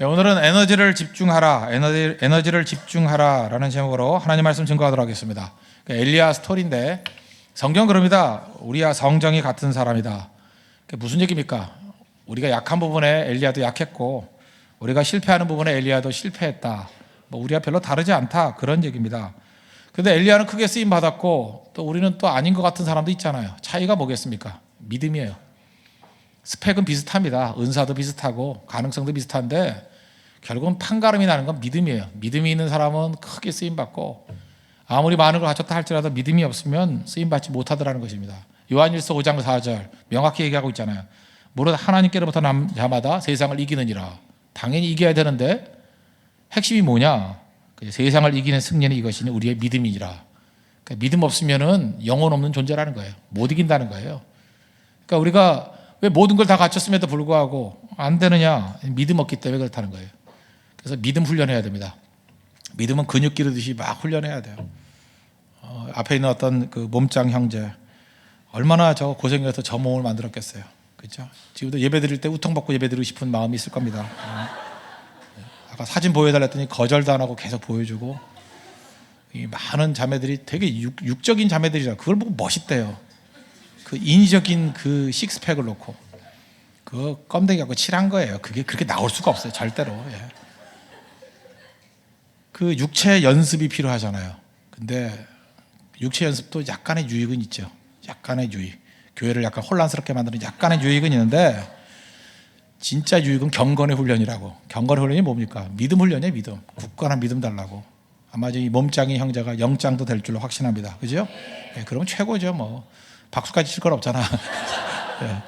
네, 오늘은 에너지를 집중하라, 에너지를 집중하라 라는 제목으로 하나님 말씀 증거하도록 하겠습니다. 엘리야 스토리인데 성경 그럽니다. 우리와 성정이 같은 사람이다. 무슨 얘기입니까? 우리가 약한 부분에 엘리야도 약했고 우리가 실패하는 부분에 엘리야도 실패했다. 우리가 별로 다르지 않다, 그런 얘기입니다. 그런데 엘리야는 크게 쓰임 받았고 또 우리는 또 아닌 것 같은 사람도 있잖아요. 차이가 뭐겠습니까? 믿음이에요. 스펙은 비슷합니다. 은사도 비슷하고 가능성도 비슷한데 결국은 판가름이 나는 건 믿음이에요. 믿음이 있는 사람은 크게 쓰임받고 아무리 많은 걸 갖췄다 할지라도 믿음이 없으면 쓰임받지 못하더라는 것입니다. 요한일서 5장 4절 명확히 얘기하고 있잖아요. 무릇 하나님께로부터 난 자마다 세상을 이기느니라. 당연히 이겨야 되는데 핵심이 뭐냐? 세상을 이기는 승리는 이것이니 우리의 믿음이니라. 그러니까 믿음 없으면 영혼 없는 존재라는 거예요. 못 이긴다는 거예요. 그러니까 우리가 왜 모든 걸 다 갖췄음에도 불구하고 안 되느냐? 믿음 없기 때문에 그렇다는 거예요. 그래서 믿음 훈련해야 됩니다. 믿음은 근육 기르듯이 막 훈련해야 돼요. 앞에 있는 어떤 그 몸짱 형제 얼마나 저 고생해서 저 몸을 만들었겠어요. 그렇죠? 지금도 예배 드릴 때 우통받고 예배 드리고 싶은 마음이 있을 겁니다. 아까 사진 보여달라 했더니 거절도 안 하고 계속 보여주고, 이 많은 자매들이 되게 육적인 자매들이라 그걸 보고 멋있대요. 그 인위적인 그 식스팩을 놓고 그 껌댕이 갖고 칠한 거예요. 그게 그렇게 나올 수가 없어요, 절대로. 예. 그 육체 연습이 필요하잖아요. 근데 육체 연습도 약간의 유익은 있죠. 약간의 유익. 교회를 약간 혼란스럽게 만드는 약간의 유익은 있는데 진짜 유익은 경건의 훈련이라고. 경건의 훈련이 뭡니까? 믿음 훈련이에요. 믿음. 굳건한 믿음 달라고. 아마 이 몸짱이 형제가 영짱도 될 줄로 확신합니다. 그죠? 예, 그러면 최고죠. 뭐 박수까지 칠 건 없잖아. 예.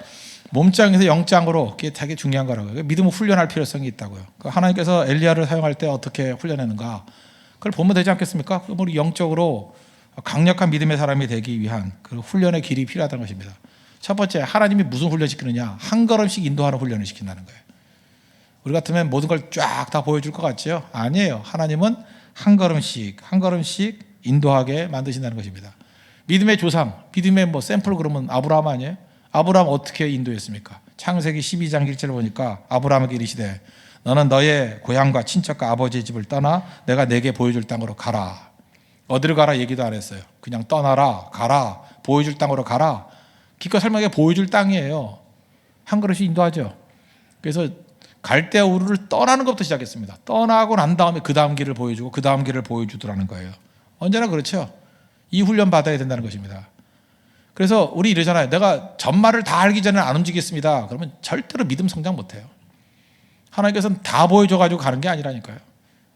몸짱에서 영짱으로, 그게 되게 중요한 거라고요. 믿음을 훈련할 필요성이 있다고요. 하나님께서 엘리야를 사용할 때 어떻게 훈련했는가, 그걸 보면 되지 않겠습니까? 우리 영적으로 강력한 믿음의 사람이 되기 위한 그 훈련의 길이 필요하다는 것입니다. 첫 번째, 하나님이 무슨 훈련 시키느냐? 한 걸음씩 인도하는 훈련을 시킨다는 거예요. 우리 같으면 모든 걸 쫙 다 보여줄 것 같죠? 아니에요. 하나님은 한 걸음씩 한 걸음씩 인도하게 만드신다는 것입니다. 믿음의 조상, 믿음의 뭐 샘플 그러면 아브라함 아니에요? 아브라함 어떻게 인도했습니까? 창세기 12장 1절 보니까 아브라함에게 이르시되 너는 너의 고향과 친척과 아버지의 집을 떠나 내가 내게 보여줄 땅으로 가라. 어디로 가라 얘기도 안 했어요. 그냥 떠나라, 가라, 보여줄 땅으로 가라. 기껏 설명해 보여줄 땅이에요. 한 걸음씩 인도하죠. 그래서 갈대아 우르를 떠나는 것부터 시작했습니다. 떠나고 난 다음에 그 다음 길을 보여주고 그 다음 길을 보여주더라는 거예요. 언제나 그렇죠. 이 훈련 받아야 된다는 것입니다. 그래서 우리 이러잖아요. 내가 전말을 다 알기 전에 안 움직이겠습니다. 그러면 절대로 믿음 성장 못해요. 하나님께서는 다 보여줘가지고 가는 게 아니라니까요.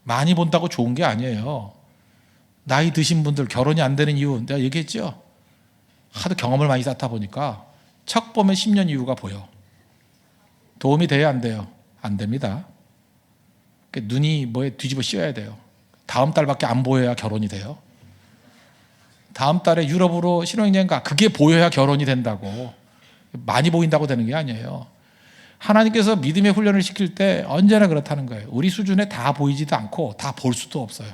많이 본다고 좋은 게 아니에요. 나이 드신 분들 결혼이 안 되는 이유 내가 얘기했죠. 하도 경험을 많이 쌓다 보니까 척 보면 10년 이후가 보여. 도움이 돼야 안 돼요? 안 됩니다. 눈이 뭐에 뒤집어 씌워야 돼요. 다음 달밖에 안 보여야 결혼이 돼요. 다음 달에 유럽으로 신혼여행 가. 그게 보여야 결혼이 된다고. 많이 보인다고 되는 게 아니에요. 하나님께서 믿음의 훈련을 시킬 때 언제나 그렇다는 거예요. 우리 수준에 다 보이지도 않고 다 볼 수도 없어요.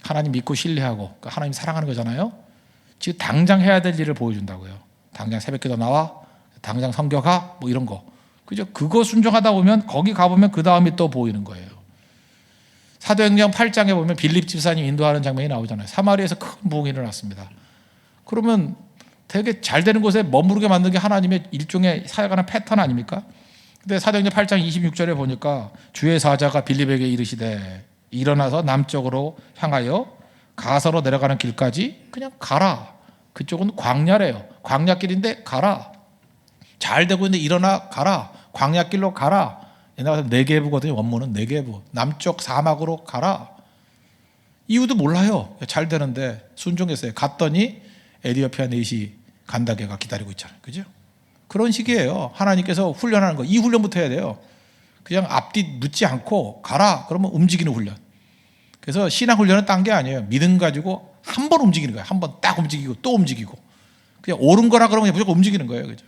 하나님 믿고 신뢰하고 하나님 사랑하는 거잖아요. 지금 당장 해야 될 일을 보여준다고요. 당장 새벽기도 나와, 당장 성경가, 뭐 이런 거. 그죠? 그거 순종하다 보면 거기 가보면 그 다음이 또 보이는 거예요. 사도행전 8장에 보면 빌립 집사님 인도하는 장면이 나오잖아요. 사마리아에서 큰 부흥이 일어났습니다. 그러면 되게 잘 되는 곳에 머무르게 만든 게 하나님의 일종의 사역하는 패턴 아닙니까? 근데 사도행전 8장 26절에 보니까 주의 사자가 빌립에게 이르시되 일어나서 남쪽으로 향하여 가서로 내려가는 길까지 그냥 가라. 그쪽은 광야래요. 광야길인데 가라. 잘 되고 있는데 일어나 가라. 광야길로 가라. 옛날에 네게부거든요. 원문은 네게부. 남쪽 사막으로 가라. 이유도 몰라요. 잘 되는데 순종했어요. 갔더니 에디오피아 넷이 간다게가 기다리고 있잖아요. 그죠? 그런 식이에요. 하나님께서 훈련하는 거. 이 훈련부터 해야 돼요. 그냥 앞뒤 묻지 않고 가라. 그러면 움직이는 훈련. 그래서 신앙 훈련은 딴 게 아니에요. 믿음 가지고 한 번 움직이는 거예요. 한 번 딱 움직이고 또 움직이고. 그냥 옳은 거라 그러면 무조건 움직이는 거예요. 그죠?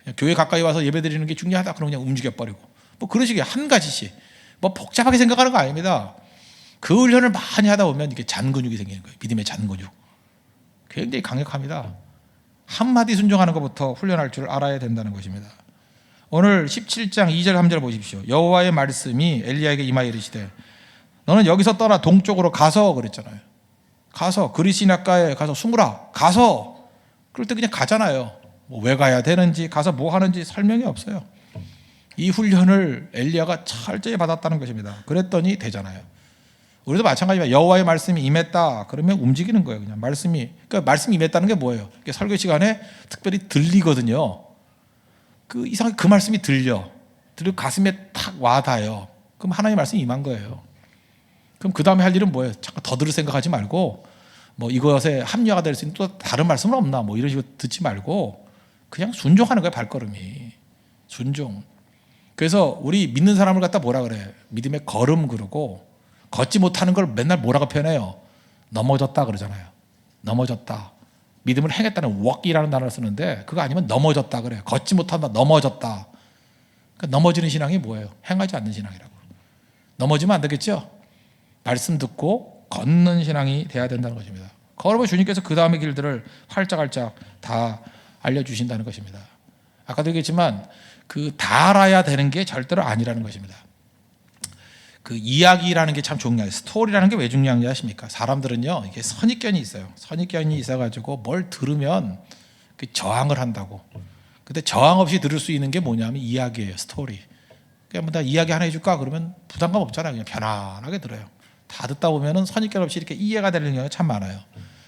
그냥 교회 가까이 와서 예배 드리는 게 중요하다. 그러면 그냥 움직여버리고. 뭐 그런 식의 한 가지씩. 뭐 복잡하게 생각하는 거 아닙니다. 그 훈련을 많이 하다 보면 이게 잔근육이 생기는 거예요. 믿음의 잔근육. 굉장히 강력합니다. 한마디 순종하는 것부터 훈련할 줄 알아야 된다는 것입니다. 오늘 17장 2절 3절 보십시오. 여호와의 말씀이 엘리야에게 임하여 이르시되 너는 여기서 떠나 동쪽으로 가서 그랬잖아요. 가서 그리시나가에 가서 숨으라. 가서. 그럴 때 그냥 가잖아요. 뭐 왜 가야 되는지 가서 뭐 하는지 설명이 없어요. 이 훈련을 엘리야가 철저히 받았다는 것입니다. 그랬더니 되잖아요. 우리도 마찬가지입니다. 여호와의 말씀이 임했다 그러면 움직이는 거예요. 그냥 그러니까 말씀이 임했다는 게 뭐예요? 설교 시간에 특별히 들리거든요. 이상하게 그 말씀이 들려. 가슴에 탁 와닿아요. 그럼 하나님의 말씀이 임한 거예요. 그럼 그 다음에 할 일은 뭐예요? 자꾸 더 들을 생각하지 말고 뭐 이것에 합리화가 될 수 있는 또 다른 말씀은 없나 뭐 이런 식으로 듣지 말고 그냥 순종하는 거예요. 발걸음이 순종. 그래서 우리 믿는 사람을 갖다 뭐라 그래? 믿음의 걸음 그러고 걷지 못하는 걸 맨날 뭐라고 표현해요? 넘어졌다 그러잖아요. 넘어졌다. 믿음을 행했다는 walk이라는 단어를 쓰는데 그거 아니면 넘어졌다 그래요. 걷지 못한다 넘어졌다. 그러니까 넘어지는 신앙이 뭐예요? 행하지 않는 신앙이라고. 넘어지면 안 되겠죠? 말씀 듣고 걷는 신앙이 돼야 된다는 것입니다. 그러면 주님께서 그 다음의 길들을 활짝활짝 다 알려주신다는 것입니다. 아까도 얘기했지만 다 알아야 되는 게 절대로 아니라는 것입니다. 이야기라는 게 참 중요해요. 스토리라는 게 왜 중요한지 아십니까? 사람들은요 이게 선입견이 있어요. 선입견이 있어가지고 뭘 들으면 저항을 한다고. 근데 저항 없이 들을 수 있는 게 뭐냐면 이야기예요. 스토리. 그러니까 나 이야기 하나 해줄까? 그러면 부담감 없잖아요. 그냥 편안하게 들어요. 다 듣다 보면은 선입견 없이 이렇게 이해가 되는 경우가 참 많아요.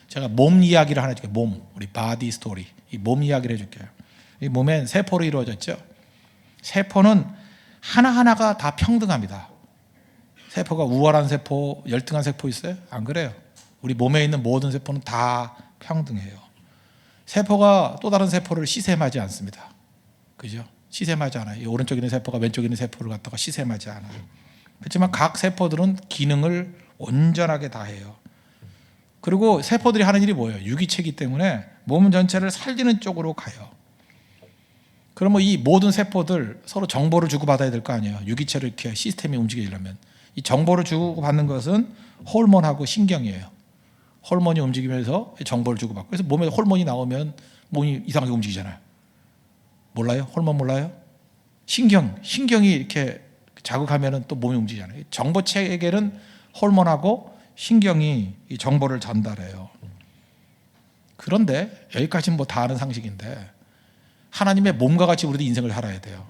제가 몸 이야기를 하나 해줄게요. 우리 바디 스토리. 이 몸 이야기를 해줄게요. 이 몸엔 세포로 이루어졌죠. 세포는 하나하나가 다 평등합니다. 세포가 우월한 세포, 열등한 세포 있어요? 안 그래요. 우리 몸에 있는 모든 세포는 다 평등해요. 세포가 또 다른 세포를 시샘하지 않습니다. 그죠? 시샘하지 않아요. 이 오른쪽에 있는 세포가 왼쪽에 있는 세포를 갖다가 시샘하지 않아요. 그렇지만 각 세포들은 기능을 온전하게 다 해요. 그리고 세포들이 하는 일이 뭐예요? 유기체이기 때문에 몸 전체를 살리는 쪽으로 가요. 그러면 이 모든 세포들 서로 정보를 주고받아야 될 거 아니에요. 유기체를 이렇게 시스템이 움직이려면. 이 정보를 주고받는 것은 호르몬하고 신경이에요. 호르몬이 움직이면서 정보를 주고받고. 그래서 몸에 호르몬이 나오면 몸이 이상하게 움직이잖아요. 몰라요? 호르몬 몰라요? 신경이 이렇게 자극하면 또 몸이 움직이잖아요. 정보 체계는 호르몬하고 신경이 이 정보를 전달해요. 그런데 여기까지는 뭐 다 아는 상식인데 하나님의 몸과 같이 우리도 인생을 살아야 돼요.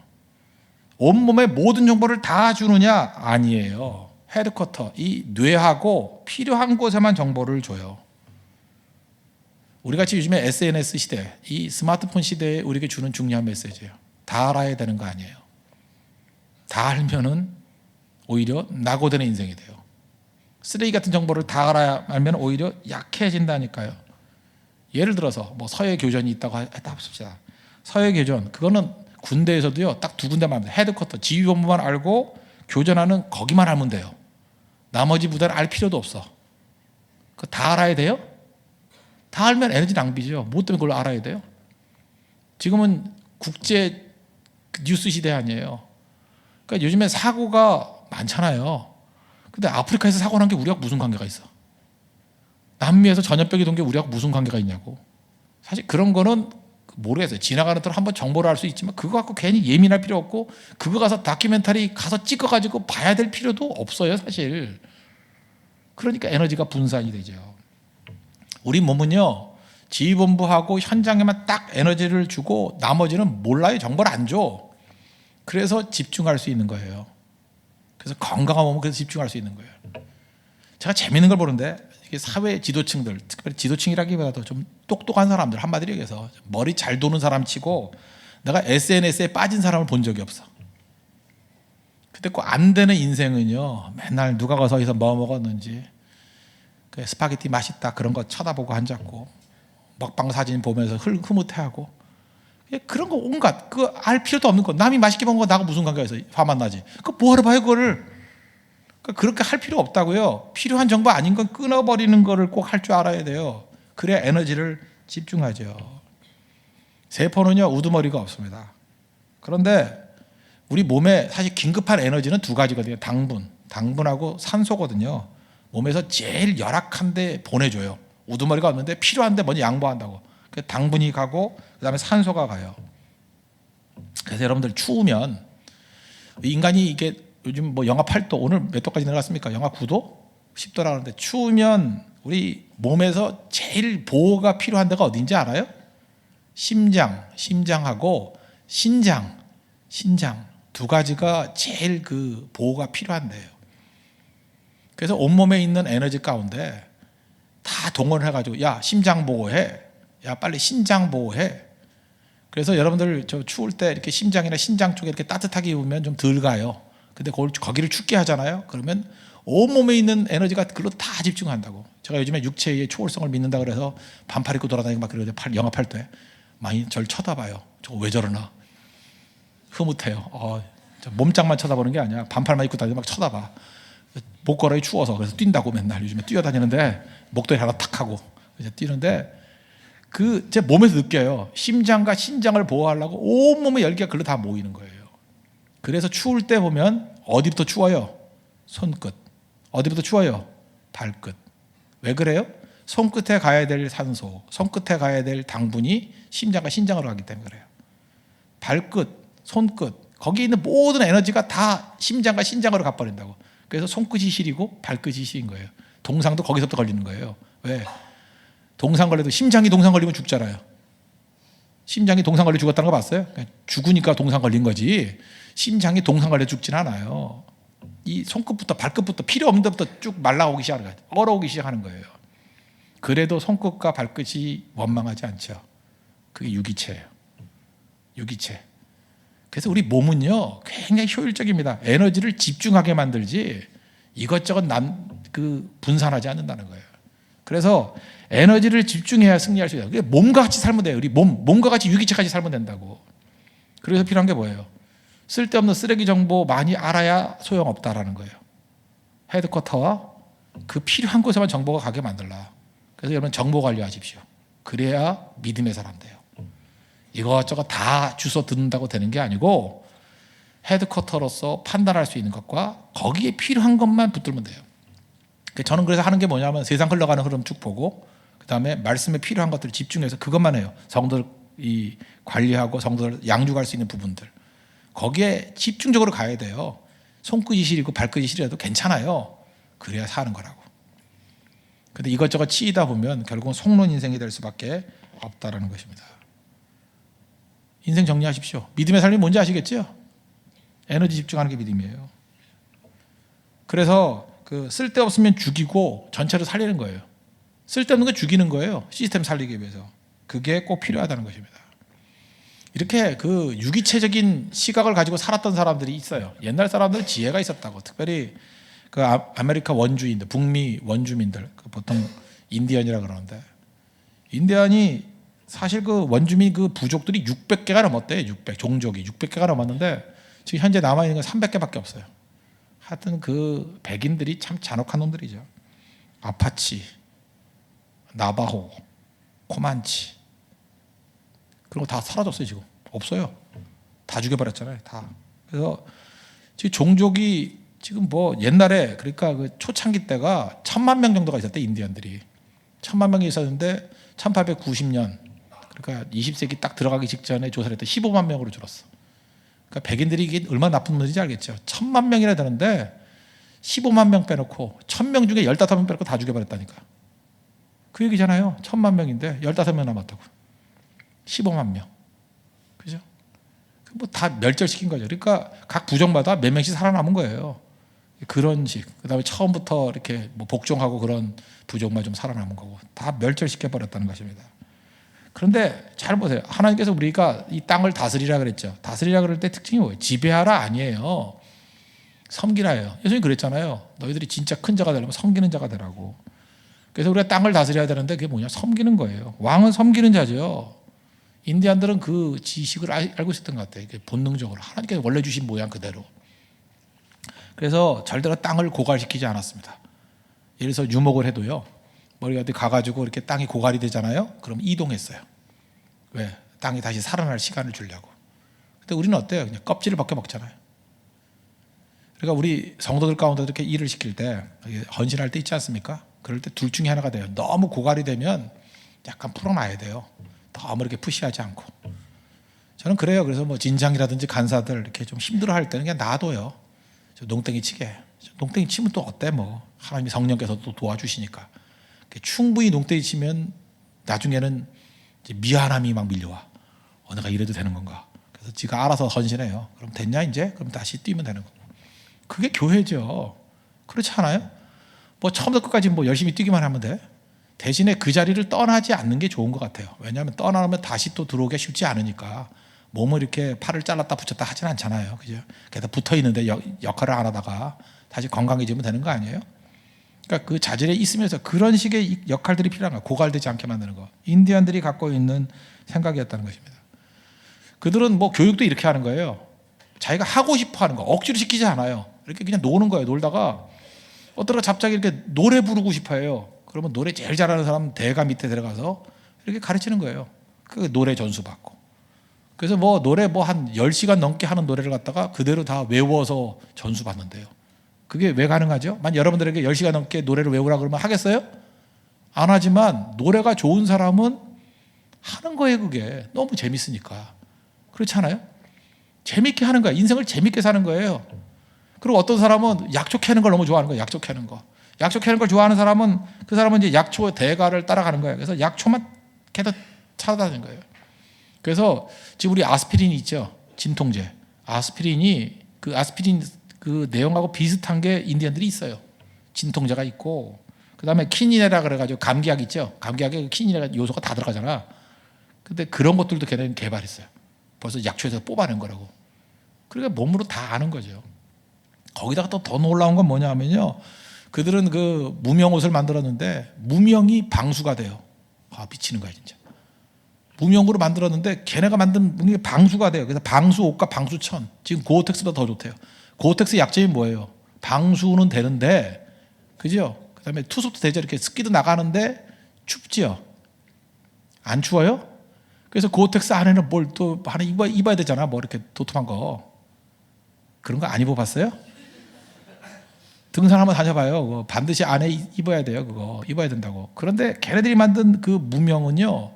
온몸의 모든 정보를 다 주느냐? 아니에요. 헤드쿼터, 이 뇌하고 필요한 곳에만 정보를 줘요. 우리같이 요즘에 SNS 시대, 이 스마트폰 시대에 우리에게 주는 중요한 메시지예요. 다 알아야 되는 거 아니에요. 다 알면은 오히려 낙오되는 인생이 돼요. 쓰레기 같은 정보를 다 알면 오히려 약해진다니까요. 예를 들어서 뭐 서해 교전이 있다고 했다 합시다. 서해 교전, 그거는 군대에서도요 딱 두 군데만 합니다. 헤드쿼터, 지휘본부만 알고 교전하는 거기만 알면 돼요. 나머지 부대를 알 필요도 없어. 그거 다 알아야 돼요? 다 알면 에너지 낭비죠. 뭐 때문에 그걸 알아야 돼요? 지금은 국제 뉴스 시대 아니에요. 그러니까 요즘에 사고가 많잖아요. 근데 아프리카에서 사고 난 게 우리하고 무슨 관계가 있어? 남미에서 전염병이 돈 게 우리하고 무슨 관계가 있냐고. 사실 그런 거는 모르겠어요. 지나가는 동안 한번 정보를 알 수 있지만 그거 갖고 괜히 예민할 필요 없고 그거 가서 다큐멘터리 가서 찍어가지고 봐야 될 필요도 없어요. 사실. 그러니까 에너지가 분산이 되죠. 우리 몸은요 지휘본부하고 현장에만 딱 에너지를 주고 나머지는 몰라요. 정보를 안 줘. 그래서 집중할 수 있는 거예요. 그래서 건강한 몸은 그래서 집중할 수 있는 거예요. 제가 재밌는 걸 보는데 이게 사회 지도층들, 특별히 지도층이라기보다도 좀 똑똑한 사람들, 한마디로 얘기해서 머리 잘 도는 사람 치고 내가 SNS에 빠진 사람을 본 적이 없어. 근데 꼭 안 되는 인생은요 맨날 누가 가서 어디서 뭐 먹었는지 그 스파게티 맛있다 그런 거 쳐다보고 앉았고 먹방 사진 보면서 흐뭇해하고 그런 거 온갖 그 알 필요도 없는 거 남이 맛있게 먹은 거 나하고 무슨 관계가 있어? 화만 나지. 그 뭐하러 봐요 그거를. 그렇게 할 필요 없다고요. 필요한 정보 아닌 건 끊어버리는 거를 꼭 할 줄 알아야 돼요. 그래야 에너지를 집중하죠. 세포는요 우두머리가 없습니다. 그런데 우리 몸에 사실 긴급한 에너지는 두 가지거든요. 당분하고 산소거든요. 몸에서 제일 열악한데 보내줘요. 우두머리가 없는데 필요한데 먼저 양보한다고. 당분이 가고 그다음에 산소가 가요. 그래서 여러분들 추우면 인간이 이게 요즘 뭐 영하 8도 오늘 몇 도까지 내려갔습니까? 영하 9도? 10도라 하는데 추우면 우리 몸에서 제일 보호가 필요한 데가 어딘지 알아요? 심장하고 신장 두 가지가 제일 그 보호가 필요한데요. 그래서 온몸에 있는 에너지 가운데 다 동원을 해가지고 야 심장 보호해, 야 빨리 신장 보호해. 그래서 여러분들 저 추울 때 이렇게 심장이나 신장 쪽에 이렇게 따뜻하게 입으면 좀 덜 가요. 근데 거기를 춥게 하잖아요. 그러면 온몸에 있는 에너지가 그걸로 다 집중한다고. 제가 요즘에 육체의 초월성을 믿는다 그래서 반팔 입고 돌아다니고 막 그러는데 영하 8도에 많이 절 쳐다봐요. 저거 왜 저러나 흐뭇해요. 몸짱만 쳐다보는 게 아니야. 반팔만 입고 다니고 막 쳐다봐. 목걸이 추워서 그래서 뛴다고 맨날 요즘에 뛰어다니는데 목도리 하나 탁 하고 이제 뛰는데 그 제 몸에서 느껴요. 심장과 신장을 보호하려고 온몸의 열기가 글로 다 모이는 거예요. 그래서 추울 때 보면 어디부터 추워요? 손끝. 어디부터 추워요? 발끝. 왜 그래요? 손끝에 가야 될 산소, 손끝에 가야 될 당분이 심장과 신장으로 가기 때문에 그래요. 발끝, 손끝 거기에 있는 모든 에너지가 다 심장과 신장으로 가버린다고. 그래서 손끝이 시리고 발끝이 시린 거예요. 동상도 거기서부터 걸리는 거예요. 왜? 동상 걸려도 심장이 동상 걸리면 죽잖아요. 심장이 동상 걸려 죽었다는 거 봤어요? 죽으니까 동상 걸린 거지 심장이 동상 걸려 죽진 않아요. 이 손끝부터 발끝부터 필요 없는 데부터 쭉 말라오기 시작하는 거예요. 얼어오기 시작하는 거예요. 그래도 손끝과 발끝이 원망하지 않죠. 그게 유기체예요. 유기체. 그래서 우리 몸은요 굉장히 효율적입니다. 에너지를 집중하게 만들지 이것저것 분산하지 않는다는 거예요. 그래서 에너지를 집중해야 승리할 수 있어요. 몸과 같이 살면 돼요. 우리 몸과 같이 유기체까지 살면 된다고. 그래서 필요한 게 뭐예요? 쓸데없는 쓰레기 정보 많이 알아야 소용없다라는 거예요. 헤드쿼터와 그 필요한 곳에만 정보가 가게 만들라. 그래서 여러분 정보 관리하십시오. 그래야 믿음의 사람 돼요. 이것저것 다 주워 듣는다고 되는 게 아니고 헤드쿼터로서 판단할 수 있는 것과 거기에 필요한 것만 붙들면 돼요. 저는 그래서 하는 게 뭐냐면 세상 흘러가는 흐름 쭉 보고 그 다음에 말씀에 필요한 것들을 집중해서 그것만 해요. 성도들 관리하고 성도들 양육할 수 있는 부분들 거기에 집중적으로 가야 돼요. 손끝이 시리고 발끝이 시려도 괜찮아요. 그래야 사는 거라고. 근데 이것저것 치이다 보면 결국은 속론 인생이 될 수밖에 없다라는 것입니다. 인생 정리하십시오. 믿음의 삶이 뭔지 아시겠죠? 에너지 집중하는 게 믿음이에요. 그래서 그 쓸데없으면 죽이고 전체를 살리는 거예요. 쓸데없는 거 죽이는 거예요. 시스템 살리기 위해서. 그게 꼭 필요하다는 것입니다. 이렇게 그 유기체적인 시각을 가지고 살았던 사람들이 있어요. 옛날 사람들은 지혜가 있었다고. 특별히 그 아메리카 원주인들, 북미 원주민들, 보통 인디언이라 그러는데 인디언이 사실 그 원주민 그 부족들이 600개가 넘었대요. 종족이 600개가 넘었는데 지금 현재 남아 있는 건 300개밖에 없어요. 하여튼 그 백인들이 참 잔혹한 놈들이죠. 아파치, 나바호, 코만치 그런 거 다 사라졌어요. 지금 없어요. 다 죽여버렸잖아요. 다. 그래서 지금 종족이 지금 뭐 옛날에 그러니까 그 초창기 때가 1000만 명 정도가 있었대. 인디언들이 1000만 명이 있었는데 1890년 그러니까 20세기 딱 들어가기 직전에 조사를 했더니 15만 명으로 줄었어. 그러니까 백인들이 이게 얼마나 나쁜 놈인지 알겠죠. 1000만 명이나 되는데 15만 명 빼놓고 1000명 중에 15명 빼놓고 다 죽여버렸다니까. 그 얘기잖아요. 1000만 명인데 15명 남았다고. 15만 명. 그죠? 뭐 다 멸절시킨 거죠. 그러니까 각 부족마다 몇 명씩 살아남은 거예요. 그런 식. 그다음에 처음부터 이렇게 뭐 복종하고 그런 부족만 좀 살아남은 거고 다 멸절시켜 버렸다는 것입니다. 그런데 잘 보세요. 하나님께서 우리가 이 땅을 다스리라 그랬죠. 다스리라 그럴 때 특징이 뭐예요? 지배하라 아니에요. 섬기라예요. 예수님이 그랬잖아요. 너희들이 진짜 큰 자가 되려면 섬기는 자가 되라고. 그래서 우리가 땅을 다스려야 되는데 그게 뭐냐? 섬기는 거예요. 왕은 섬기는 자죠. 인디안들은 그 지식을 알고 있었던 것 같아요. 이게 본능적으로 하나님께서 원래 주신 모양 그대로. 그래서 절대로 땅을 고갈시키지 않았습니다. 예를 들어서 유목을 해도요. 머리가 어디 가가지고 이렇게 땅이 고갈이 되잖아요. 그럼 이동했어요. 왜? 땅이 다시 살아날 시간을 주려고. 근데 우리는 어때요? 그냥 껍질을 벗겨 먹잖아요. 그러니까 우리 성도들 가운데 이렇게 일을 시킬 때 헌신할 때 있지 않습니까? 그럴 때 둘 중에 하나가 돼요. 너무 고갈이 되면 약간 풀어놔야 돼요. 너무 이렇게 푸시하지 않고. 저는 그래요. 그래서 뭐 진장이라든지 간사들 이렇게 좀 힘들어할 때는 그냥 놔둬요. 농땡이 치게. 농땡이 치면 또 어때 뭐. 하나님이 성령께서 또 도와주시니까. 충분히 농땡이 치면 나중에는 이제 미안함이 막 밀려와. 내가 이래도 되는 건가. 그래서 지가 알아서 헌신해요. 그럼 됐냐 이제? 그럼 다시 뛰면 되는 거고. 그게 교회죠. 그렇지 않아요? 뭐 처음부터 끝까지 뭐 열심히 뛰기만 하면 돼. 대신에 그 자리를 떠나지 않는 게 좋은 것 같아요. 왜냐하면 떠나면 다시 또 들어오기가 쉽지 않으니까 몸을 이렇게 팔을 잘랐다 붙였다 하진 않잖아요. 그죠? 그래서 붙어 있는데 역할을 안 하다가 다시 건강해지면 되는 거 아니에요? 그러니까 그 자질에 있으면서 그런 식의 역할들이 필요한 거예요. 고갈되지 않게 만드는 거. 인디언들이 갖고 있는 생각이었다는 것입니다. 그들은 뭐 교육도 이렇게 하는 거예요. 자기가 하고 싶어 하는 거. 억지로 시키지 않아요. 이렇게 그냥 노는 거예요. 놀다가 어떠가 갑자기 이렇게 노래 부르고 싶어 해요. 그러면 노래 제일 잘하는 사람 대가 밑에 들어가서 이렇게 가르치는 거예요. 그 노래 전수 받고. 그래서 뭐 노래 뭐 한 10시간 넘게 하는 노래를 갖다가 그대로 다 외워서 전수 받는데요. 그게 왜 가능하죠? 만 여러분들에게 10시간 넘게 노래를 외우라 그러면 하겠어요? 안 하지만 노래가 좋은 사람은 하는 거예요. 그게 너무 재밌으니까. 그렇지 않아요? 재밌게 하는 거야. 인생을 재밌게 사는 거예요. 그리고 어떤 사람은 약초 캐는 걸 너무 좋아하는 거예요. 약초 캐는 거. 약초 캐는 걸 좋아하는 사람은 그 사람은 이제 약초 대가를 따라가는 거예요. 그래서 약초만 캐다 찾아다니는 거예요. 그래서 지금 우리 아스피린이 있죠. 진통제. 아스피린 그 내용하고 비슷한 게 인디언들이 있어요. 진통제가 있고 그다음에 키니네라 그래가지고 감기약 있죠. 감기약에 키니네라 요소가 다 들어가잖아. 근데 그런 것들도 걔네는 개발했어요. 벌써 약초에서 뽑아낸 거라고. 그러니까 몸으로 다 아는 거죠. 거기다가 또 더 놀라운 건 뭐냐 하면요. 그들은 그 무명 옷을 만들었는데 무명이 방수가 돼요. 미치는 거야 진짜. 무명으로 만들었는데 걔네가 만든 게 방수가 돼요. 그래서 방수 옷과 방수천. 지금 고어텍스보다 더 좋대요. 고어텍스 약점이 뭐예요? 방수는 되는데, 그죠? 그다음에 투석도 되죠. 이렇게 습기도 나가는데 춥지요. 안 추워요? 그래서 고어텍스 안에는 뭘 또 하나 입어야 되잖아. 뭐 이렇게 도톰한 거. 그런 거 안 입어봤어요? 등산 한번 다녀봐요. 반드시 안에 입어야 돼요. 그거 입어야 된다고. 그런데 걔네들이 만든 그 무명은요,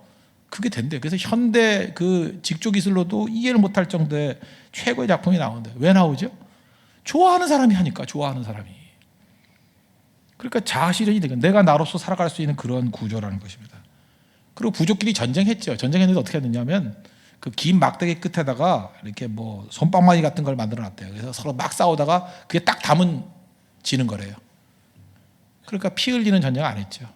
그게 된대요. 그래서 현대 그 직조 기술로도 이해를 못할 정도의 최고의 작품이 나오는데 왜 나오죠? 좋아하는 사람이 하니까. 좋아하는 사람이. 그러니까 자아실현이 되고 내가 나로서 살아갈 수 있는 그런 구조라는 것입니다. 그리고 부족끼리 전쟁했죠. 전쟁했는데 어떻게 했느냐면 그 긴 막대기 끝에다가 이렇게 뭐 손방망이 같은 걸 만들어놨대요. 그래서 서로 막 싸우다가 그게 딱 닿으면 지는 거래요. 그러니까 피 흘리는 전쟁 안 했죠.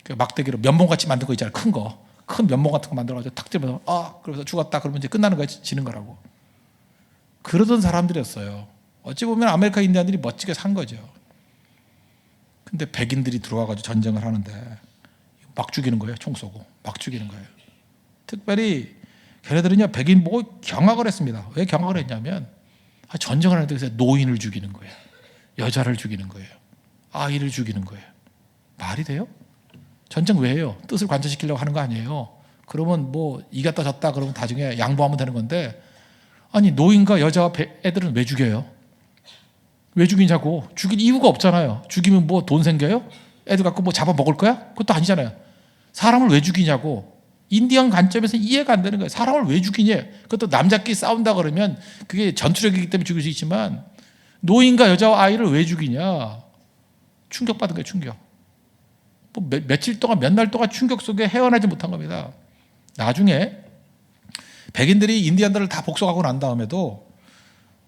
그 막대기로 면봉같이 만든 거 있잖아요. 큰 면봉 같은 거 만들어가지고 탁 들면서 그러면서 죽었다 그러면 이제 끝나는 거야. 지는 거라고. 그러던 사람들이었어요. 어찌 보면 아메리카 인디언들이 멋지게 산 거죠. 근데 백인들이 들어와가지고 전쟁을 하는데 막 죽이는 거예요. 총 쏘고 막 죽이는 거예요. 특별히 걔네들은요 백인 보고 경악을 했습니다. 왜 경악을 했냐면 전쟁을 하는데 노인을 죽이는 거예요. 여자를 죽이는 거예요. 아이를 죽이는 거예요. 말이 돼요? 전쟁 왜 해요? 뜻을 관철시키려고 하는 거 아니에요. 그러면 뭐 이겼다 졌다 그러면 나중에 양보하면 되는 건데 아니 노인과 여자와 애들은 왜 죽여요? 왜 죽이냐고. 죽일 이유가 없잖아요. 죽이면 뭐 돈 생겨요? 애들 갖고 뭐 잡아먹을 거야? 그것도 아니잖아요. 사람을 왜 죽이냐고. 인디언 관점에서 이해가 안 되는 거예요. 사람을 왜 죽이냐. 그것도 남자끼리 싸운다 그러면 그게 전투력이기 때문에 죽일 수 있지만 노인과 여자와 아이를 왜 죽이냐. 충격받은 거예요. 충격. 뭐 며칠 동안 몇 날 동안 충격 속에 헤어나지 못한 겁니다. 나중에 백인들이 인디언들을 다 복속하고 난 다음에도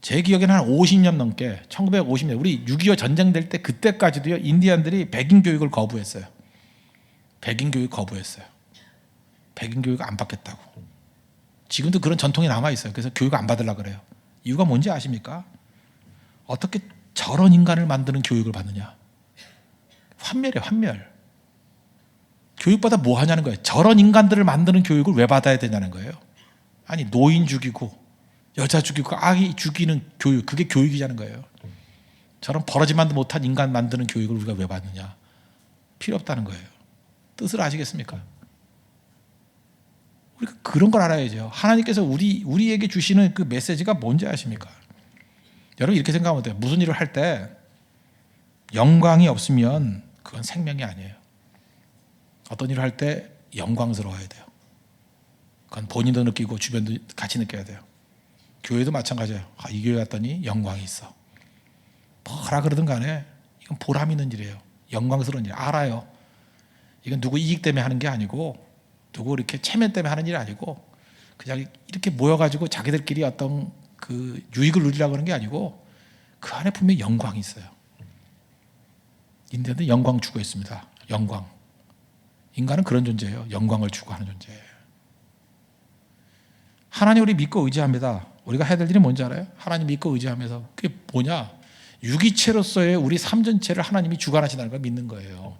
제 기억에는 한 50년 넘게 1950년 우리 6.25 전쟁 될 때 그때까지도요 인디언들이 백인 교육을 거부했어요. 백인 교육 거부했어요. 백인 교육 안 받겠다고. 지금도 그런 전통이 남아 있어요. 그래서 교육 안 받으려고 그래요. 이유가 뭔지 아십니까? 어떻게 저런 인간을 만드는 교육을 받느냐. 환멸이에요. 환멸. 교육받아 뭐 하냐는 거예요. 저런 인간들을 만드는 교육을 왜 받아야 되냐는 거예요. 아니 노인 죽이고 여자 죽이고 아이 죽이는 교육, 그게 교육이라는 거예요. 저런 버러지만도 못한 인간 만드는 교육을 우리가 왜 받느냐. 필요 없다는 거예요. 뜻을 아시겠습니까? 우리가 그런 걸 알아야죠. 하나님께서 우리에게 주시는 그 메시지가 뭔지 아십니까? 여러분 이렇게 생각하면 돼요. 무슨 일을 할 때 영광이 없으면 그건 생명이 아니에요. 어떤 일을 할 때 영광스러워야 돼요. 그건 본인도 느끼고 주변도 같이 느껴야 돼요. 교회도 마찬가지예요. 이 교회 왔더니 영광이 있어. 뭐라 그러든 간에 이건 보람 있는 일이에요. 영광스러운 일. 알아요. 이건 누구 이익 때문에 하는 게 아니고, 누구 이렇게 체면 때문에 하는 일이 아니고, 그냥 이렇게 모여가지고 자기들끼리 어떤 그 유익을 누리려고 하는 게 아니고, 그 안에 분명히 영광이 있어요. 인간은 영광 추구에 있습니다. 영광. 인간은 그런 존재예요. 영광을 추구하는 존재예요. 하나님 우리 믿고 의지합니다. 우리가 해야 될 일이 뭔지 알아요? 하나님 믿고 의지하면서 그게 뭐냐? 유기체로서의 우리 삶 전체를 하나님이 주관하신다는 걸 믿는 거예요.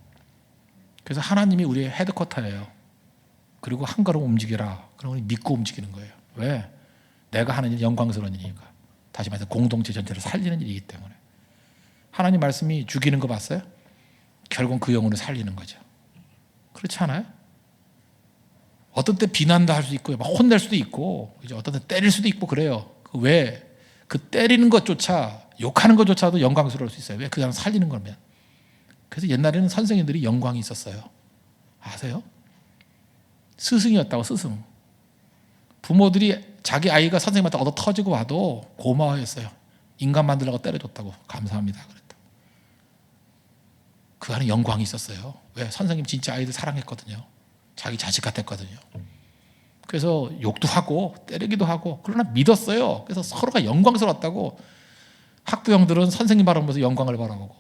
그래서 하나님이 우리의 헤드쿼터예요. 그리고 한 걸음 움직여라. 그럼 우리 믿고 움직이는 거예요. 왜? 내가 하는 일 영광스러운 일이니까. 다시 말해서 공동체 전체를 살리는 일이기 때문에. 하나님 말씀이 죽이는 거 봤어요? 결국 그 영혼을 살리는 거죠. 그렇지 않아요? 어떤 때 비난도 할 수 있고 막 혼낼 수도 있고 어떤 때 때릴 수도 있고 그래요. 왜? 그 때리는 것조차, 욕하는 것조차도 영광스러울 수 있어요. 왜? 그 사람 살리는 거면. 그래서 옛날에는 선생님들이 영광이 있었어요. 아세요? 스승이었다고. 스승. 부모들이 자기 아이가 선생님한테 얻어 터지고 와도 고마워했어요. 인간 만들려고 때려줬다고. 감사합니다 그랬다. 그 안에 영광이 있었어요. 왜? 선생님 진짜 아이들 사랑했거든요. 자기 자식 같았거든요. 그래서 욕도 하고 때리기도 하고, 그러나 믿었어요. 그래서 서로가 영광스러웠다고. 학부형들은 선생님 바라보면서 영광을 바라보고,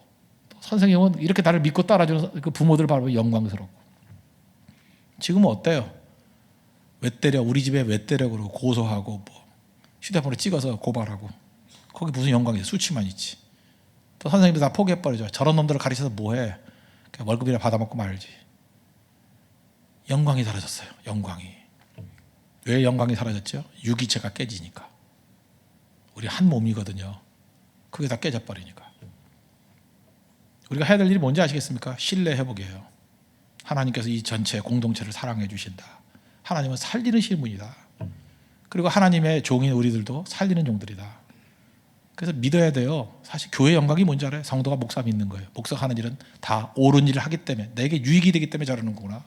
선생님은 이렇게 나를 믿고 따라주는 그 부모들 바라보면 영광스럽고. 지금은 어때요? 왜 때려? 우리 집에 왜 때려? 그러고 고소하고 뭐 휴대폰으로 찍어서 고발하고. 거기 무슨 영광이 있어? 수치만 있지. 또 선생님도 다 포기해버리죠. 저런 놈들을 가르쳐서 뭐해? 그냥 월급이나 받아먹고 말지. 영광이 사라졌어요. 영광이. 왜 영광이 사라졌죠? 유기체가 깨지니까. 우리 한 몸이거든요. 그게 다 깨져버리니까. 우리가 해야 될 일이 뭔지 아시겠습니까? 신뢰 회복이에요. 하나님께서 이 전체 공동체를 사랑해 주신다. 하나님은 살리는 신분이다. 그리고 하나님의 종인 우리들도 살리는 종들이다. 그래서 믿어야 돼요. 사실 교회 영광이 뭔지 알아요? 성도가 목사 믿는 거예요. 목사가 하는 일은 다 옳은 일을 하기 때문에, 내게 유익이 되기 때문에 저러는 거구나.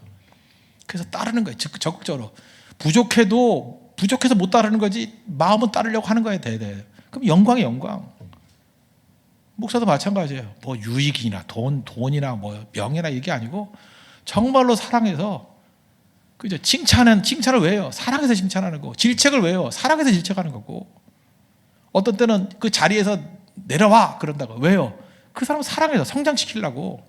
그래서 따르는 거예요. 적극적으로. 부족해서 못 따르는 거지 마음은 따르려고 하는 거예요. 그럼 영광이 영광. 목사도 마찬가지예요. 뭐 유익이나 돈이나 뭐 명예나 이게 아니고 정말로 사랑해서, 그죠? 칭찬을 왜 해요? 사랑해서 칭찬하는 거고, 질책을 왜 해요? 사랑해서 질책하는 거고. 어떤 때는 그 자리에서 내려와 그런다고. 왜요? 그 사람 사랑해서 성장시키려고.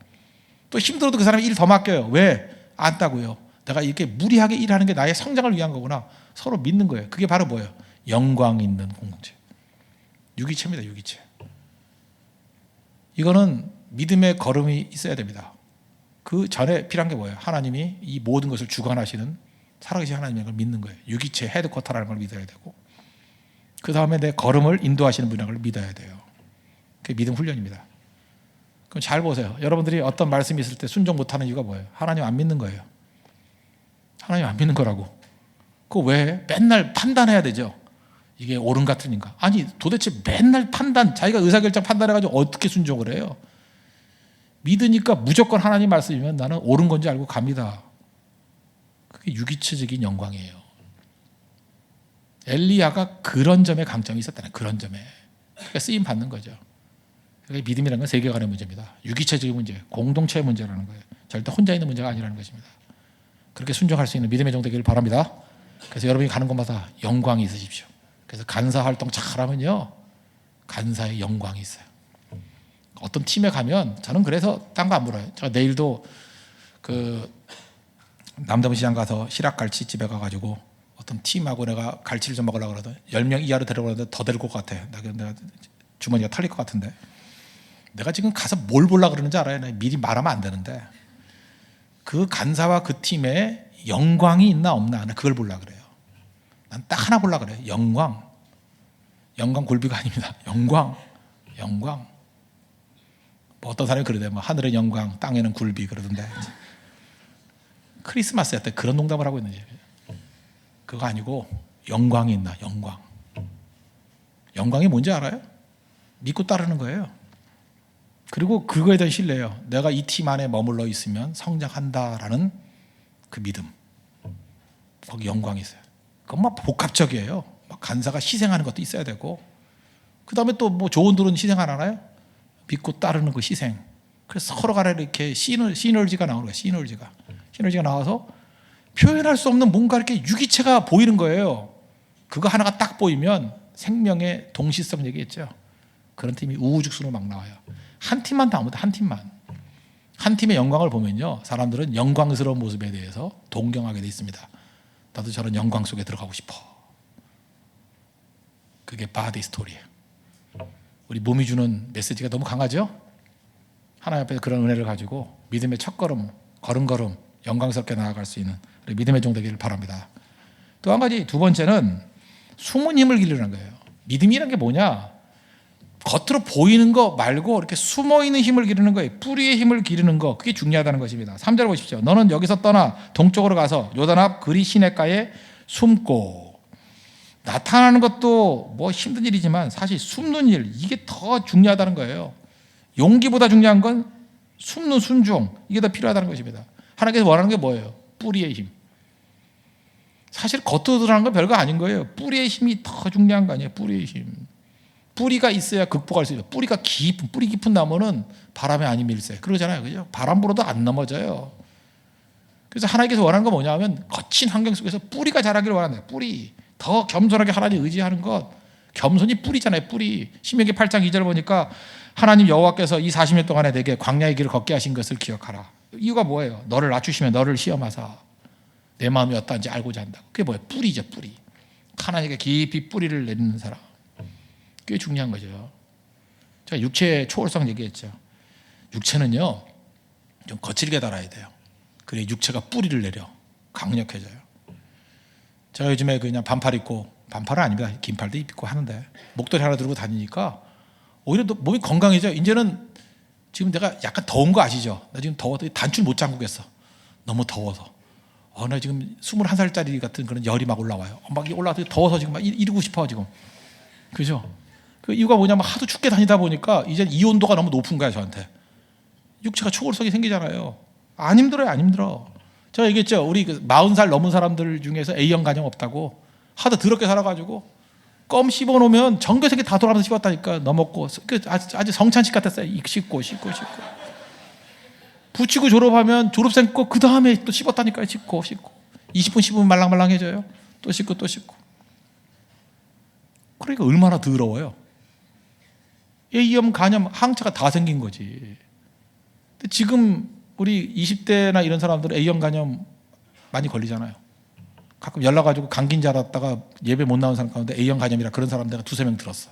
또 힘들어도 그 사람이 일 더 맡겨요. 왜? 안다고요. 내가 이렇게 무리하게 일하는 게 나의 성장을 위한 거구나. 서로 믿는 거예요. 그게 바로 뭐예요? 영광 있는 공동체. 유기체입니다. 유기체. 이거는 믿음의 걸음이 있어야 됩니다. 그 전에 필요한 게 뭐예요? 하나님이 이 모든 것을 주관하시는 살아계신 하나님의 걸 믿는 거예요. 유기체 헤드쿼터라는 걸 믿어야 되고, 그 다음에 내 걸음을 인도하시는 분이라는 걸 믿어야 돼요. 그게 믿음 훈련입니다. 그럼 잘 보세요. 여러분들이 어떤 말씀이 있을 때 순종 못하는 이유가 뭐예요? 하나님 안 믿는 거예요. 하나님 안 믿는 거라고. 그거 왜? 맨날 판단해야 되죠. 이게 옳은 같으니까. 아니 도대체 맨날 자기가 의사결정 판단해가지고 어떻게 순종을 해요? 믿으니까 무조건 하나님 말씀이면 나는 옳은 건지 알고 갑니다. 그게 유기체적인 영광이에요. 엘리야가 그런 점에 강점이 있었다는, 그런 점에. 그러니까 쓰임 받는 거죠. 그러니까 믿음이라는 건 세계관의 문제입니다. 유기체적인 문제, 공동체의 문제라는 거예요. 절대 혼자 있는 문제가 아니라는 것입니다. 그렇게 순종할 수 있는 믿음의 종 되기를 바랍니다. 그래서 여러분이 가는 곳마다 영광이 있으십시오. 그래서 간사 활동 잘하면요, 간사의 영광이 있어요. 어떤 팀에 가면, 저는 그래서 딴 거 안 물어요. 제가 내일도 그 남대문 시장 가서 실학갈치집에 가가지고 어떤 팀하고 내가 갈치를 좀 먹으려고 그러더니 10명 이하로 데려가는데 더 데릴 것 같아. 내가 주머니가 털릴 것 같은데. 내가 지금 가서 뭘 보려고 그러는지 알아요? 미리 말하면 안 되는데. 그 간사와 그 팀에 영광이 있나 없나, 그걸 보려고 그래요. 난 딱 하나 보려고 그래요. 영광. 영광 굴비가 아닙니다. 영광. 뭐 어떤 사람이 그러대요. 뭐 하늘의 영광, 땅에는 굴비 그러던데. 크리스마스 때 그런 농담을 하고 있는지. 그거 아니고 영광이 있나, 영광. 영광이 뭔지 알아요? 믿고 따르는 거예요. 그리고 그거에 대한 신뢰예요. 내가 이 팀 안에 머물러 있으면 성장한다라는 그 믿음. 거기 영광이 있어요. 그건 막 복합적이에요. 막 간사가 희생하는 것도 있어야 되고, 그 다음에 또 뭐 좋은 둘은 희생 안 하나요? 믿고 따르는 그 희생. 그래서 서로 간에 이렇게 시너지가 나오는 거예요. 시너지가 나와서 표현할 수 없는 뭔가 이렇게 유기체가 보이는 거예요. 그거 하나가 딱 보이면 생명의 동시성 얘기했죠. 그런 팀이 우후죽순으로 막 나와요. 한 팀만 나옵니다. 한 팀만. 한 팀의 영광을 보면요, 사람들은 영광스러운 모습에 대해서 동경하게 돼 있습니다. 나도 저런 영광 속에 들어가고 싶어. 그게 바디 스토리예요. 우리 몸이 주는 메시지가 너무 강하죠? 하나님 앞에 그런 은혜를 가지고 믿음의 첫걸음, 걸음걸음 영광스럽게 나아갈 수 있는 우리 믿음의 종 되기를 바랍니다. 또 한 가지, 두 번째는 숨은 힘을 기르는 거예요. 믿음이라는 게 뭐냐? 겉으로 보이는 거 말고 이렇게 숨어있는 힘을 기르는 거예요. 뿌리의 힘을 기르는 거, 그게 중요하다는 것입니다. 3절 보십시오. 너는 여기서 떠나 동쪽으로 가서 요단 앞 그리 시냇가에 숨고. 나타나는 것도 뭐 힘든 일이지만 사실 숨는 일, 이게 더 중요하다는 거예요. 용기보다 중요한 건 숨는 순종, 이게 더 필요하다는 것입니다. 하나님께서 원하는 게 뭐예요? 뿌리의 힘. 사실 겉으로 드러나는 건 별거 아닌 거예요. 뿌리의 힘이 더 중요한 거 아니에요. 뿌리의 힘. 뿌리가 있어야 극복할 수 있어요. 뿌리 깊은 나무는 바람에 안 밀세. 그러잖아요. 그죠? 바람 불어도 안 넘어져요. 그래서 하나님께서 원하는 건 뭐냐 하면 거친 환경 속에서 뿌리가 자라기를 원한다. 뿌리. 더 겸손하게 하나님 의지하는 것. 겸손이 뿌리잖아요. 뿌리. 신명기 8장 2절 보니까 하나님 여호와께서 이 40년 동안에 내게 광야의 길을 걷게 하신 것을 기억하라. 이유가 뭐예요? 너를 낮추시면 너를 시험하사 내 마음이 어떠한지 알고자 한다고. 그게 뭐예요? 뿌리죠. 뿌리. 하나님께 깊이 뿌리를 내리는 사람. 꽤 중요한 거죠. 제가 육체의 초월성 얘기했죠. 육체는요, 좀 거칠게 달아야 돼요. 그래 육체가 뿌리를 내려 강력해져요. 제가 요즘에 그냥 반팔 입고, 반팔은 아닙니다. 긴팔도 입고 하는데 목도리 하나 들고 다니니까 오히려 몸이 건강해져. 이제는 지금 내가 약간 더운 거 아시죠? 나 지금 더워서 단추를 못 잠그겠어. 너무 더워서. 나 지금 21살짜리 같은 그런 열이 막 올라와요. 막 올라와서 더워서 지금 막 이러고 싶어 지금. 그죠? 그 이유가 뭐냐면 하도 춥게 다니다 보니까 이제 이 온도가 너무 높은 거야 저한테. 육체가 초월성이 생기잖아요. 안 힘들어요, 안 힘들어. 제가 얘기했죠. 우리 40살 넘은 사람들 중에서 A형 간염 없다고. 하도 더럽게 살아가지고 껌 씹어놓으면 전교생이 다 돌아가면서 씹었다니까. 너 먹고 아주 성찬식 같았어요. 씹고 붙이고 졸업하면 졸업생 거 그 다음에 또 씹었다니까요. 씹고 20분 씹으면 말랑말랑해져요. 또 씹고 그러니까 얼마나 더러워요. A형 간염 항체가 다 생긴 거지. 근데 지금 우리 20대나 이런 사람들은 A형 간염 많이 걸리잖아요. 가끔 연락 가지고 감기인 줄 알았다가 예배 못 나온 사람 가운데 A형 간염이라 그런 사람 내가 2-3명 들었어.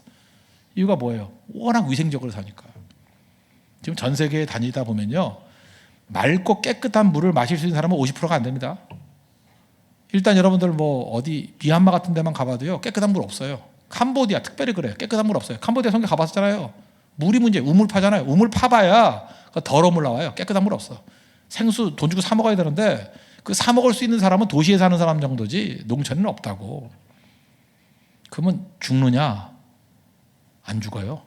이유가 뭐예요? 워낙 위생적으로 사니까. 지금 전 세계에 다니다 보면요, 맑고 깨끗한 물을 마실 수 있는 사람은 50%가 안 됩니다. 일단 여러분들 뭐 어디 미얀마 같은 데만 가봐도요, 깨끗한 물 없어요. 캄보디아 특별히 그래요. 깨끗한 물 없어요. 캄보디아 성경 가봤잖아요. 물이 문제. 우물 파잖아요. 우물 파봐야 더러운 물 나와요. 깨끗한 물 없어. 생수 돈 주고 사 먹어야 되는데 그 사 먹을 수 있는 사람은 도시에 사는 사람 정도지 농촌에는 없다고. 그러면 죽느냐? 안 죽어요.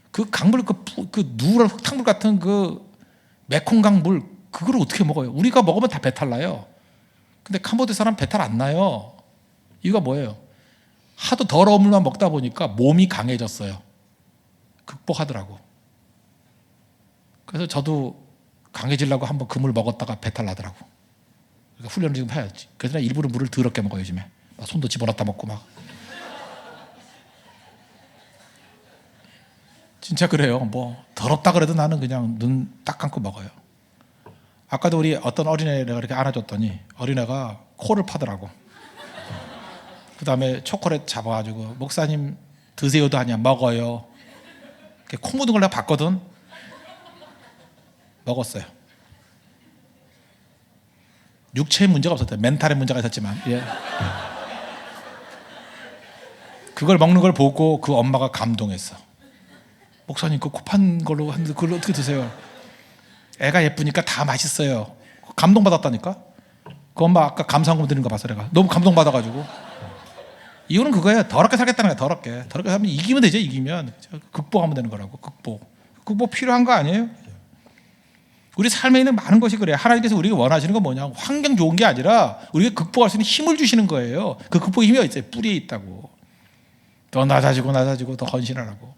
그 강물, 그 누런 흙탕물 같은 그 메콩강 물, 그걸 어떻게 먹어요? 우리가 먹으면 다 배탈 나요. 근데 캄보디아 사람 배탈 안 나요. 이유가 뭐예요? 하도 더러운 물만 먹다 보니까 몸이 강해졌어요. 극복하더라고. 그래서 저도 강해지려고 한번 그 물 먹었다가 배탈 나더라고. 그러니까 훈련을 지금 해야지. 그래서 나 일부러 물을 더럽게 먹어요 요즘에. 막 손도 집어넣다 먹고 막. 진짜 그래요. 뭐 더럽다 그래도 나는 그냥 눈 딱 감고 먹어요. 아까도 우리 어떤 어린애가 이렇게 안아줬더니 어린애가 코를 파더라고. 그 다음에 초콜릿 잡아가지고 목사님 드세요도 아니야, 먹어요. 코 묻은 걸 내가 봤거든. 먹었어요. 육체에 문제가 없었대요. 멘탈에 문제가 있었지만, 예. 그걸 먹는 걸 보고 그 엄마가 감동했어. 목사님 그 코 판 걸로 하는데 그걸 어떻게 드세요? 애가 예쁘니까 다 맛있어요. 감동받았다니까. 그 엄마 아까 감사한금 드리는 거 봤어 내가. 너무 감동받아가지고. 이유는 그거예요. 더럽게 살겠다는 거야. 더럽게 살면 이기면 되죠. 이기면 극복하면 되는 거라고. 극복 필요한 거 아니에요? 우리 삶에 있는 많은 것이 그래요. 하나님께서 우리가 원하시는 건 뭐냐? 환경 좋은 게 아니라 우리가 극복할 수 있는 힘을 주시는 거예요. 그 극복의 힘이 어디 있어요? 뿌리에 있다고. 더 낮아지고 더 헌신하라고.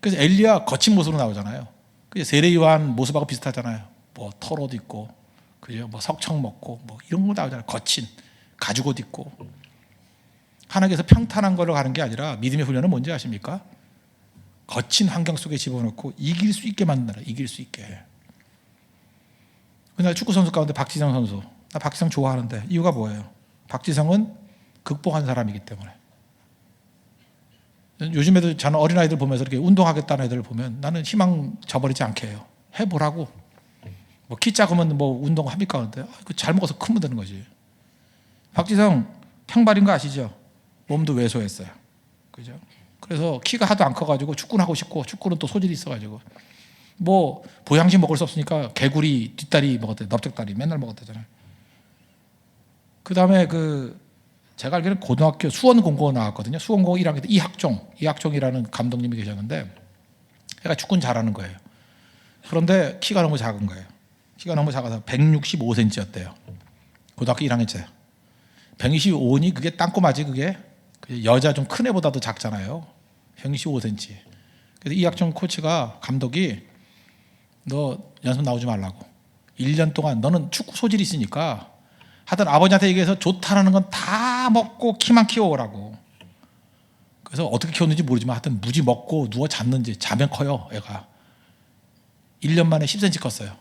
그래서 엘리야 거친 모습으로 나오잖아요. 세례 요한 모습하고 비슷하잖아요. 뭐 털옷 입고, 그죠? 뭐 석청 먹고, 뭐 이런 거 나오잖아요. 거친 가죽옷 입고. 하나님께서 평탄한 걸로 가는 게 아니라 믿음의 훈련은 뭔지 아십니까? 거친 환경 속에 집어넣고 이길 수 있게 만드는, 이길 수 있게. 그날 축구 선수 가운데 박지성 선수, 나 박지성 좋아하는데 이유가 뭐예요? 박지성은 극복한 사람이기 때문에. 요즘 애들, 저는 어린아이들 보면서 이렇게 운동하겠다는 애들을 보면 나는 희망 저버리지 않게 해요. 해보라고. 뭐 키 작으면 뭐 운동합니까? 근데 잘 먹어서 크면 되는 거지. 박지성 평발인 거 아시죠? 몸도 왜소했어요. 그죠? 그래서 키가 하도 안 커가지고 축구는 하고 싶고, 축구는 또 소질이 있어가지고 뭐 보양식 먹을 수 없으니까 개구리 뒷다리 먹었대, 넓적다리 맨날 먹었다잖아요. 그 다음에 제가 알기로는 고등학교 수원공고 나왔거든요. 수원공고 1학년 때 이학종이라는 감독님이 계셨는데, 얘가 축구는 잘하는 거예요. 그런데 키가 너무 작은 거예요. 키가 너무 작아서 165cm였대요. 고등학교 1학년 때. 125니 그게 땅꼬마지, 그게 여자 좀 큰 애보다도 작잖아요. 165cm. 그래서 이학종 코치가, 감독이 너 연습 나오지 말라고. 1년 동안 너는 축구 소질이 있으니까 하여튼 아버지한테 얘기해서 좋다라는 건 다 먹고 키만 키워오라고. 그래서 어떻게 키웠는지 모르지만 하여튼 무지 먹고 누워 잤는지, 자면 커요 애가. 1년 만에 10cm 컸어요.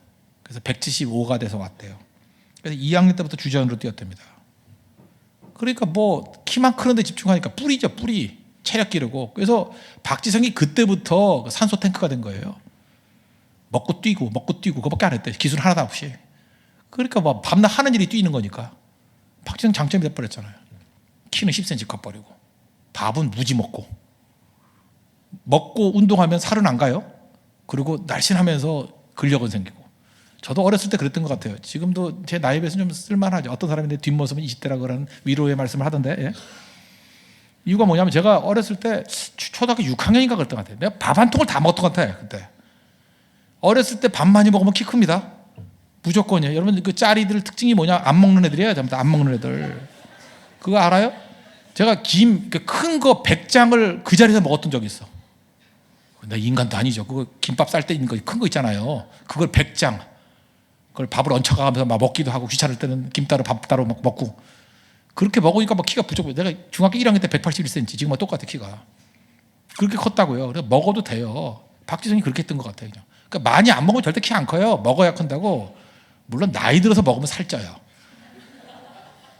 그래서 175가 돼서 왔대요. 그래서 2학년 때부터 주전으로 뛰었답니다. 그러니까 뭐 키만 크는데 집중하니까 뿌리죠, 뿌리. 체력 기르고. 그래서 박지성이 그때부터 산소 탱크가 된 거예요. 먹고 뛰고 그거밖에 안 했대. 기술 하나도 없이. 그러니까 뭐 밤낮 하는 일이 뛰는 거니까. 박지성 장점이 돼버렸잖아요. 키는 10cm 커버리고, 밥은 무지 먹고 운동하면 살은 안 가요. 그리고 날씬하면서 근력은 생기고. 저도 어렸을 때 그랬던 것 같아요. 지금도 제 나이에 비해서 좀 쓸만하죠. 어떤 사람인데 뒷모습은 20대라 그러는 위로의 말씀을 하던데, 예? 이유가 뭐냐면 제가 어렸을 때 초등학교 6학년인가 그랬던 것 같아요. 내가 밥 한 통을 다 먹었던 것 같아요. 그때 어렸을 때 밥 많이 먹으면 키 큽니다. 무조건이에요. 여러분 그 짜리들 특징이 뭐냐? 안 먹는 애들이에요. 전부 다 안 먹는 애들. 그거 알아요? 제가 큰 거 100장을 그 자리에서 먹었던 적이 있어. 나 인간도 아니죠. 그거 김밥 쌀 때 있는 거 큰 거 있잖아요. 그걸 100장. 그걸 밥을 얹혀가면서 막 먹기도 하고, 귀찮을 때는 김 따로 밥 따로 먹고. 그렇게 먹으니까 막 키가 부족해. 내가 중학교 1학년 때 181cm, 지금과 똑같아 키가. 그렇게 컸다고요. 그래서 먹어도 돼요. 박지성이 그렇게 했던 것 같아요. 그냥. 그러니까 많이 안 먹으면 절대 키 안 커요. 먹어야 큰다고. 물론 나이 들어서 먹으면 살쪄요.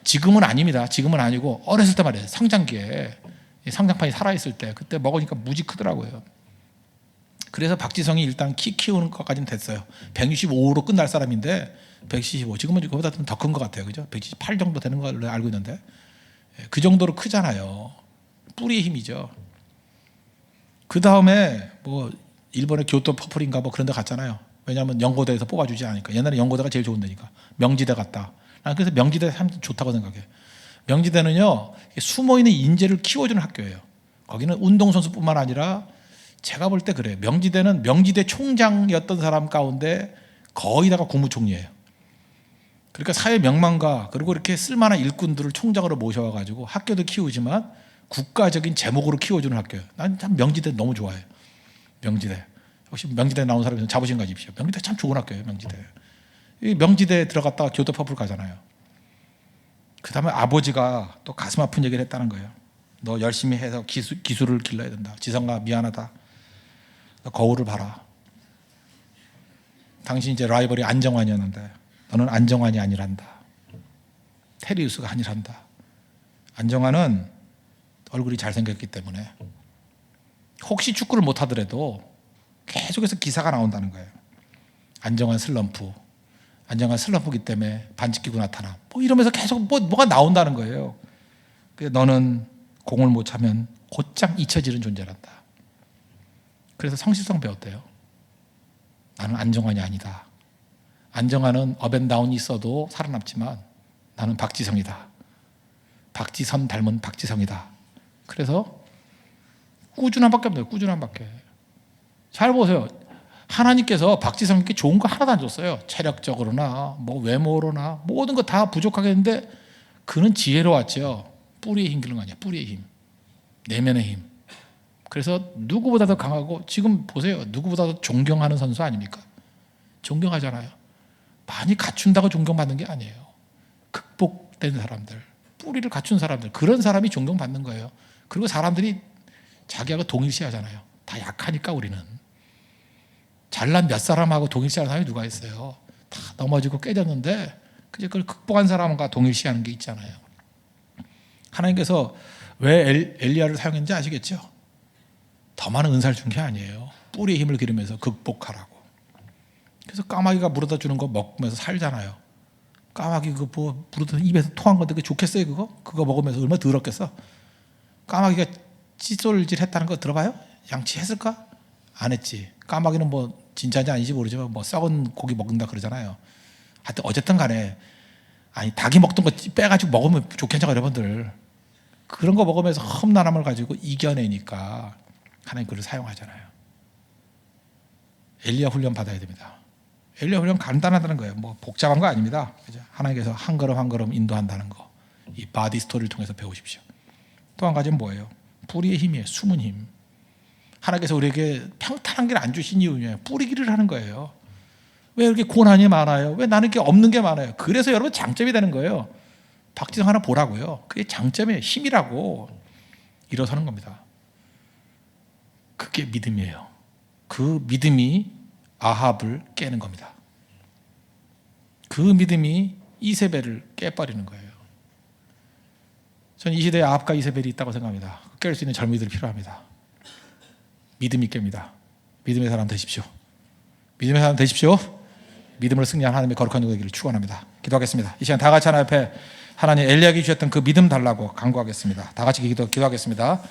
지금은 아닙니다. 지금은 아니고 어렸을 때 말이에요. 성장기에 성장판이 살아있을 때 그때 먹으니까 무지 크더라고요. 그래서 박지성이 일단 키 키우는 것까지는 됐어요. 165로 끝날 사람인데 175. 지금은 그보다 더 큰 것 같아요. 그죠? 178 정도 되는 걸로 알고 있는데, 그 정도로 크잖아요. 뿌리의 힘이죠. 그 다음에 뭐 일본의 교토 퍼플인가 뭐 그런 데 갔잖아요. 왜냐하면 연고대에서 뽑아주지 않으니까. 옛날에 연고대가 제일 좋은 데니까. 명지대 갔다. 난 그래서 명지대 참 좋다고 생각해. 명지대는요, 숨어있는 인재를 키워주는 학교예요. 거기는 운동선수뿐만 아니라 제가 볼 때 그래요. 명지대는 명지대 총장이었던 사람 가운데 거의 다가 국무총리예요. 그러니까 사회 명망가, 그리고 이렇게 쓸만한 일꾼들을 총장으로 모셔와가지고 학교도 키우지만 국가적인 제목으로 키워주는 학교예요. 난 참 명지대 너무 좋아해요. 명지대. 혹시 명지대 나온 사람이 자부심 가지십시오. 명지대 참 좋은 학교예요. 명지대. 이 명지대에 들어갔다가 교토 퍼플 가잖아요. 그 다음에 아버지가 또 가슴 아픈 얘기를 했다는 거예요. 너 열심히 해서 기술을 길러야 된다. 지성아 미안하다. 너 거울을 봐라. 당신 이제 라이벌이 안정환이었는데 너는 안정환이 아니란다. 테리우스가 아니란다. 안정환은 얼굴이 잘생겼기 때문에 혹시 축구를 못하더라도 계속해서 기사가 나온다는 거예요. 안정환 슬럼프. 안정환 슬럼프기 때문에 반지 끼고 나타나. 뭐 이러면서 계속 뭐가 나온다는 거예요. 너는 공을 못 차면 곧장 잊혀지는 존재란다. 그래서 성실성 배웠대요. 나는 안정환이 아니다. 안정환은 업앤다운이 있어도 살아남지만 나는 박지성이다. 박지선 닮은 박지성이다. 그래서 꾸준함밖에 없네요. 꾸준함밖에. 잘 보세요. 하나님께서 박지성에게 좋은 거 하나도 안 줬어요. 체력적으로나 뭐 외모로나 모든 거 다 부족하게 했는데 그는 지혜로웠죠. 뿌리의 힘 기른 거 아니야. 뿌리의 힘, 내면의 힘. 그래서 누구보다도 강하고, 지금 보세요, 누구보다도 존경하는 선수 아닙니까? 존경하잖아요. 많이 갖춘다고 존경받는 게 아니에요. 극복된 사람들, 뿌리를 갖춘 사람들, 그런 사람이 존경받는 거예요. 그리고 사람들이 자기하고 동일시하잖아요. 다 약하니까. 우리는 잘난 몇 사람하고 동일시하는 사람이 누가 있어요? 다 넘어지고 깨졌는데 그걸 극복한 사람과 동일시하는 게 있잖아요. 하나님께서 왜 엘리야를 사용했는지 아시겠죠? 더 많은 은사를 준 게 아니에요. 뿌리의 힘을 기르면서 극복하라고. 그래서 까마귀가 물어다 주는 거 먹으면서 살잖아요. 까마귀 그거 뭐 물어다 입에서 토한 건데 그게 좋겠어요? 그거 먹으면서 얼마나 더럽겠어? 까마귀가 칫솔질 했다는 거 들어봐요? 양치했을까? 안 했지. 까마귀는 뭐 진짜인지 아닌지 모르지만 뭐 썩은 고기 먹는다 그러잖아요. 하여튼 어쨌든 간에, 아니 닭이 먹던 거 빼가지고 먹으면 좋겠죠 여러분들. 그런 거 먹으면서 험난함을 가지고 이겨내니까 하나님 그를 사용하잖아요. 엘리야 훈련 받아야 됩니다. 엘리야 훈련 간단하다는 거예요. 뭐 복잡한 거 아닙니다. 그죠? 하나님께서 한 걸음 한 걸음 인도한다는 거, 이 바디 스토리를 통해서 배우십시오. 또 한 가지는 뭐예요? 뿌리의 힘이에요. 숨은 힘. 하나님께서 우리에게 평탄한 길 안 주신 이유는 뿌리기를 하는 거예요. 왜 이렇게 고난이 많아요? 왜 나는 게 없는 게 많아요? 그래서 여러분 장점이 되는 거예요. 박지성 하나 보라고요. 그게 장점이에요. 힘이라고. 일어서는 겁니다. 그게 믿음이에요. 그 믿음이 아합을 깨는 겁니다. 그 믿음이 이세벨을 깨버리는 거예요. 저는 이 시대에 아합과 이세벨이 있다고 생각합니다. 깰 수 있는 젊은이들이 필요합니다. 믿음이 깹니다. 믿음의 사람 되십시오. 믿음의 사람 되십시오. 믿음으로 승리한 하나님의 거룩한 영광을 축원합니다. 기도하겠습니다. 이 시간 다 같이 하나님 앞에 하나님 엘리야에게 주셨던 그 믿음 달라고 간구하겠습니다. 다 같이 기도하겠습니다.